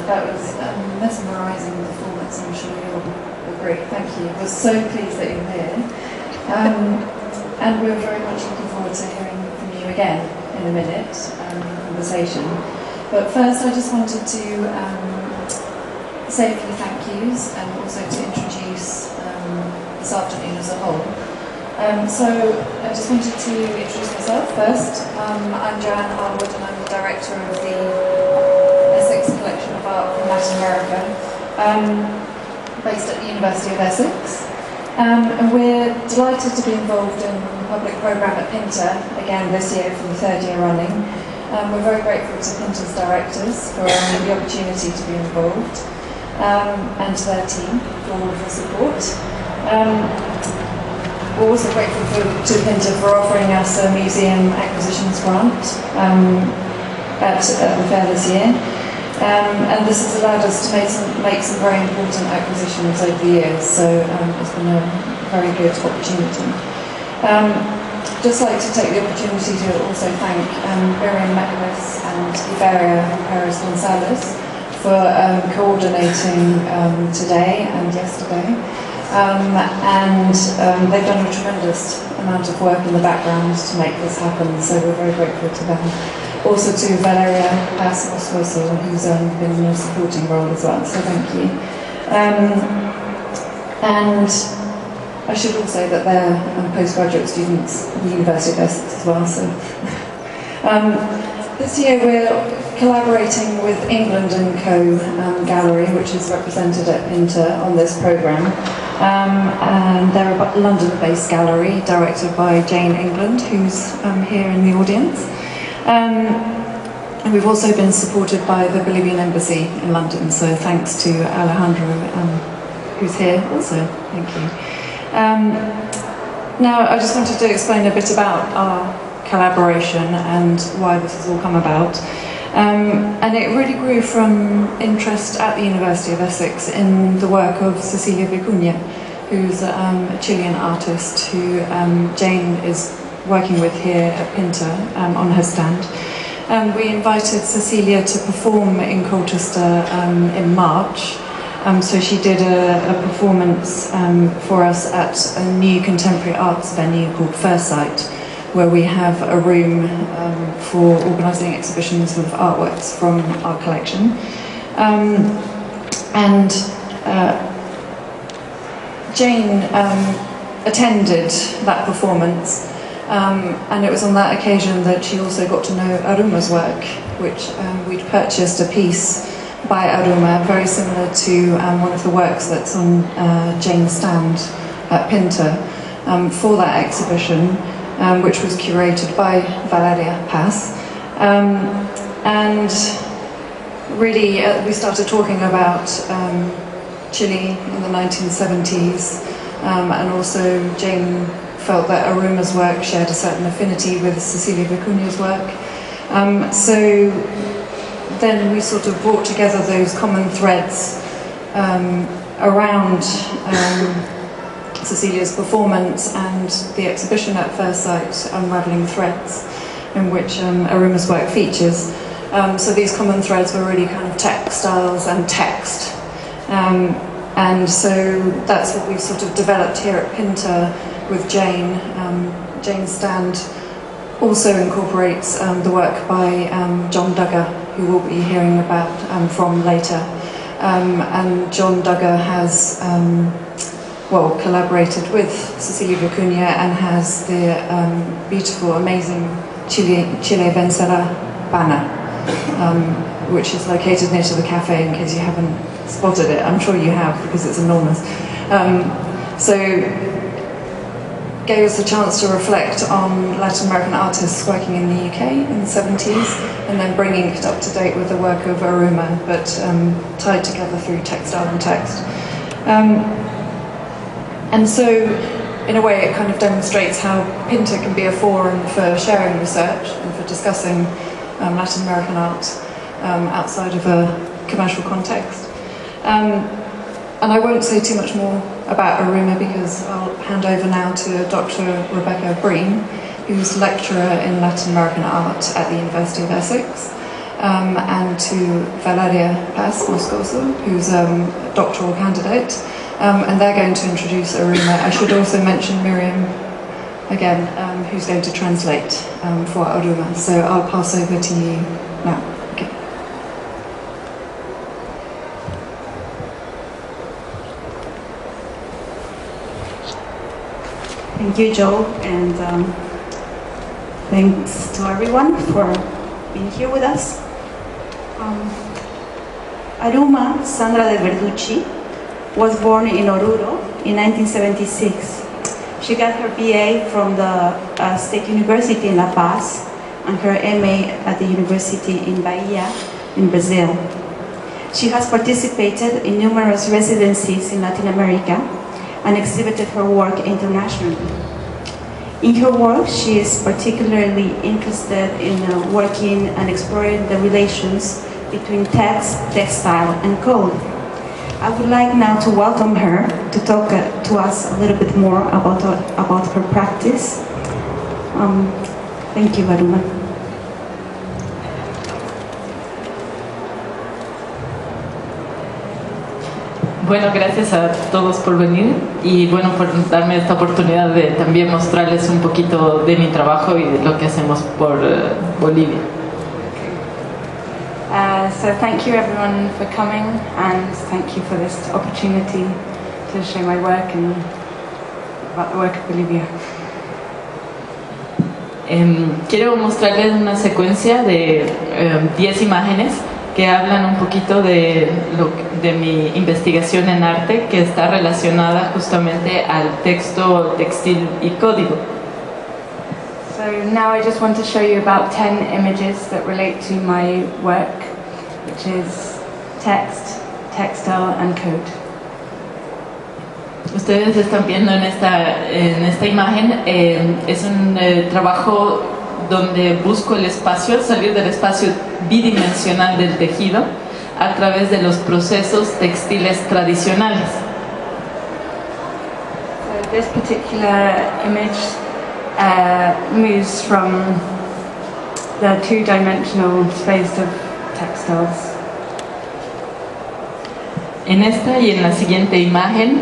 That was mesmerising performance, I'm sure you'll agree. Thank you. We're so pleased that you're here. And we're very much looking forward to hearing from you again in a minute, conversation. But first I just wanted to say a few thank yous and also to introduce this afternoon as a whole. So I just wanted to introduce myself first. I'm Joanne Harwood and I'm the director of the Essex Collection of Art from Latin America, based at the University of Essex. And we're delighted to be involved in the public programme at Pinta, again this year for the third year running. We're very grateful to Pinta's directors for the opportunity to be involved, and to their team for all of the support. We're also grateful to Pinta for offering us a museum acquisitions grant at the fair this year. And this has allowed us to make some very important acquisitions over the years, so it's been a very good opportunity. Just like to take the opportunity to also thank Breen and Valeria Paz and Dr for coordinating today and yesterday. They've done a tremendous amount of work in the background to make this happen, so we're very grateful to them. Also to Valeria Paz and Dr, who's been in a supporting role as well, so thank you. And I should also say that they're postgraduate students at the University of Essex as well. So this year we're collaborating with England & Co Gallery, which is represented at Pinta on this programme. And they're a London-based gallery directed by Jane England, who's here in the audience. And we've also been supported by the Bolivian Embassy in London, so thanks to Alejandro, who's here also. Thank you. Now, I just wanted to explain a bit about our collaboration and why this has all come about. And it really grew from interest at the University of Essex in the work of Cecilia Vicuña, who's a Chilean artist who Jane is working with here at Pinta on her stand. We invited Cecilia to perform in Colchester in March. So she did a performance for us at a new contemporary arts venue called Firesight, where we have a room for organising exhibitions of artworks from our collection. Jane attended that performance, and it was on that occasion that she also got to know Aruma's work, which we'd purchased a piece by Aruma, very similar to one of the works that's on Jane's stand at Pinta for that exhibition, which was curated by Valeria Paz. And really, we started talking about Chile in the 1970s, and also Jane felt that Aruma's work shared a certain affinity with Cecilia Vicuña's work. So then we sort of brought together those common threads around Cecilia's performance and the exhibition at Firesight, Unravelling Threads, in which Aruma's work features. So these common threads were really kind of textiles and text. And so that's what we've sort of developed here at Pinta with Jane. Jane's stand also incorporates the work by John Duggar, who we'll be hearing about from later. And John Duggar has collaborated with Cecilia Vicuña and has the beautiful, amazing Chile Vencerá banner, which is located near to the cafe in case you haven't spotted it. I'm sure you have because it's enormous. So gave us a chance to reflect on Latin American artists working in the UK in the 70s and then bringing it up to date with the work of Aruma, but tied together through textile and text. And so, in a way, it kind of demonstrates how Pinta can be a forum for sharing research and for discussing Latin American art outside of a commercial context. And I won't say too much more about Aruma because I'll hand over now to Dr. Rebecca Breen, who's lecturer in Latin American art at the University of Essex. and to Valeria Paz who's a doctoral candidate, and they're going to introduce Aruma. I should also mention Miriam again, who's going to translate for Aruma. So I'll pass over to you now. Okay. Thank you, Joe, and thanks to everyone for being here with us. Aruma Sandra de Verducci was born in Oruro in 1976. She got her BA from the State University in La Paz and her MA at the University in Bahia in Brazil. She has participated in numerous residencies in Latin America and exhibited her work internationally. In her work, she is particularly interested in working and exploring the relations between text, textile, and code. I would like now to welcome her to talk to us a little bit more about her practice. Thank you, Aruma. Bueno, gracias a todos por venir y bueno, por darme esta oportunidad de también mostrarles un poquito de mi trabajo y de lo que hacemos por Bolivia. So thank you everyone for coming, and thank you for this opportunity to show my work and about the work of Bolivia. Quiero mostrarles una secuencia de 10 imágenes que hablan un poquito de mi investigación en arte, que está relacionada justamente al texto, textil y código. So now I just want to show you about 10 images that relate to my work, which is text, textile and code. Ustedes están viendo en esta imagen, es un trabajo donde busco el espacio, salir del espacio bidimensional del tejido a través de los procesos textiles tradicionales. So this particular image moves from the two-dimensional space of textiles. En esta y en la siguiente imagen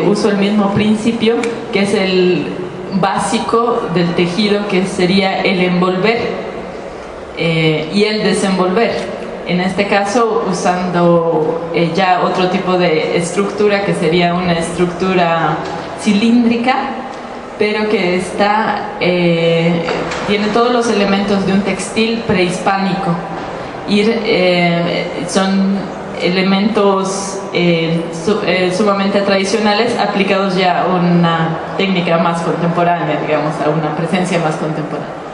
uso el mismo principio, que es el básico del tejido, que sería el envolver y el desenvolver. En este caso usando ya otro tipo de estructura, que sería una estructura cilíndrica, pero que tiene todos los elementos de un textil prehispánico. Son elementos sumamente tradicionales aplicados ya a una técnica más contemporánea, digamos, a una presencia más contemporánea.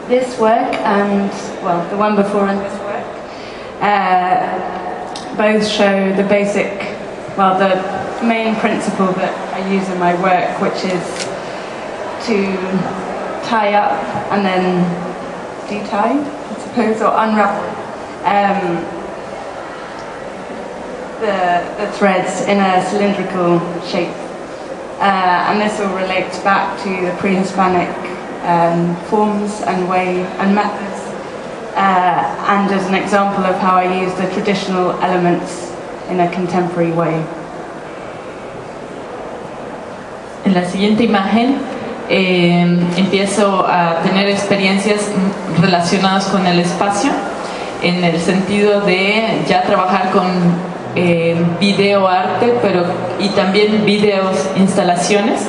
This work and, well, the one before and this work both show the basic, well, the main principle that I use in my work, which is to tie up and then detie, I suppose, or unravel the threads in a cylindrical shape. And this all relates back to the pre-Hispanic forms and way and methods, and as an example of how I use the traditional elements in a contemporary way. En la siguiente imagen empiezo a tener experiencias relacionadas con el espacio, en el sentido de ya trabajar con video arte, y también videos, instalaciones,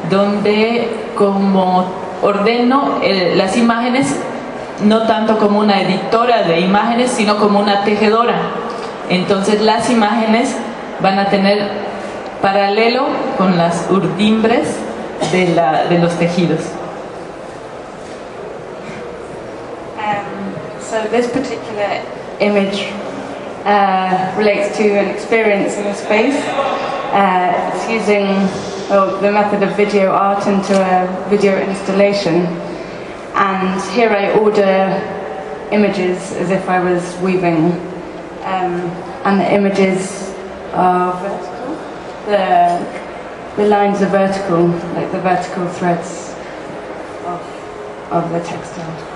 donde como ordeno las imágenes no tanto como una editora de imágenes, sino como una tejedora. Entonces las imágenes van a tener paralelo con las urdimbres de los tejidos. So this particular image relates to an experience in a space. It's using the method of video art into a video installation, and here I order images as if I was weaving, and the images are vertical. The lines are vertical, like the vertical threads of of the textile.